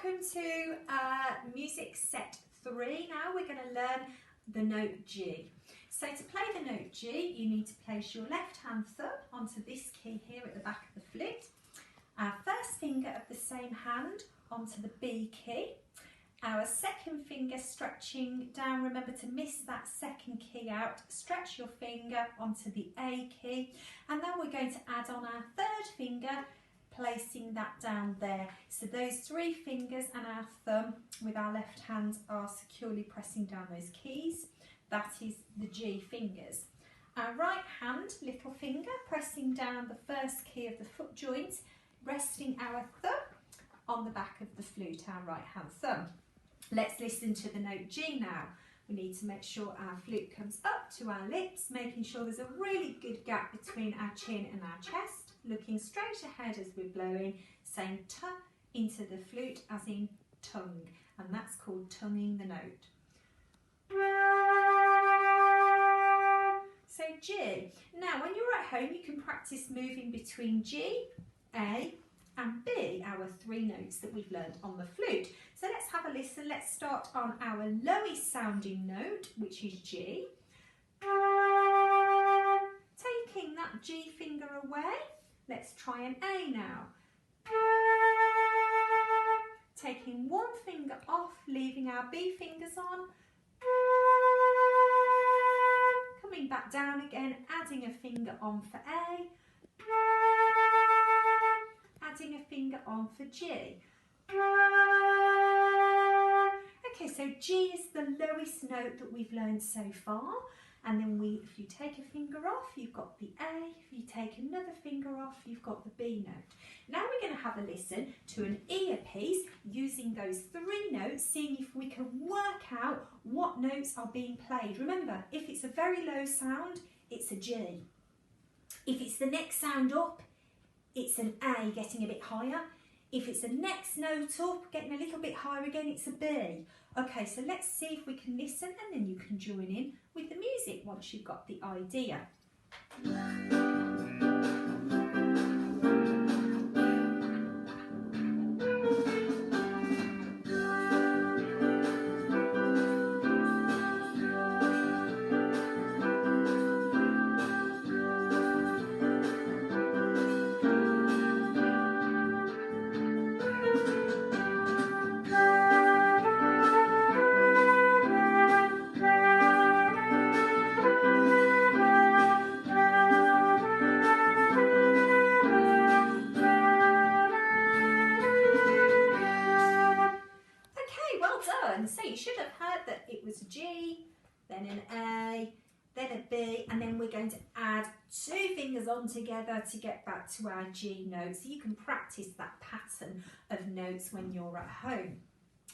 welcome to music set 3. Now we're going to learn the note G. So to play the note G, you need to place your left hand thumb onto this key here at the back of the flute. Our first finger of the same hand onto the B key. Our second finger stretching down, remember to miss that second key out, stretch your finger onto the A key, and then we're going to add on our third finger, placing that down there. So those 3 fingers and our thumb with our left hand are securely pressing down those keys. That is the G fingers. Our right hand, little finger, pressing down the first key of the foot joint, resting our thumb on the back of the flute, our right hand thumb. Let's listen to the note G now. We need to make sure our flute comes up to our lips, making sure there's a really good gap between our chin and our chest, looking straight ahead as we're blowing, saying t into the flute as in tongue, and that's called tonguing the note. So G. Now when you're at home you can practice moving between G, A and B, our 3 notes that we've learned on the flute. So let's have a listen. Let's start on our lowest sounding note, which is G. Taking that G finger away, let's try an A now. Taking 1 finger off, leaving our B fingers on. Coming back down again, adding a finger on for A. Adding a finger on for G. Okay, so G is the lowest note that we've learned so far, and then if you take a finger off, you've got the A. If you take another finger off, you've got the B note. Now we're going to have a listen to an earpiece using those 3 notes, seeing if we can work out what notes are being played. Remember, if it's a very low sound, it's a G. If it's the next sound up, it's an A getting a bit higher. If it's the next note up, getting a little bit higher again, it's a B. Okay, so let's see if we can listen, and then you can join in with the music once you've got the idea. So you should have heard that it was a G, then an A, then a B, and then we're going to add 2 fingers on together to get back to our G note. So you can practice that pattern of notes when you're at home.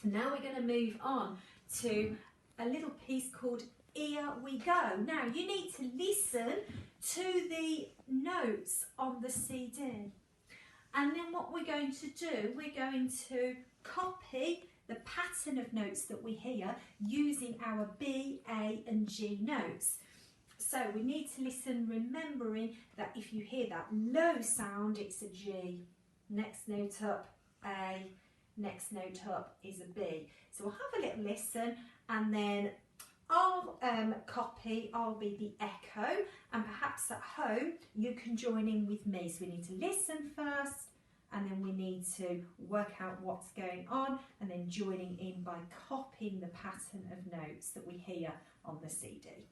Now we're going to move on to a little piece called Here We Go. Now you need to listen to the notes on the CD. And then what we're going to do, we're going to copy the pattern of notes that we hear using our B, A and G notes. So we need to listen, remembering that if you hear that low sound, it's a G. Next note up, A. Next note up is a B. So we'll have a little listen, and then I'll copy, I'll be the echo, and perhaps at home you can join in with me. So we need to listen first, and then we need to work out what's going on, and then joining in by copying the pattern of notes that we hear on the CD.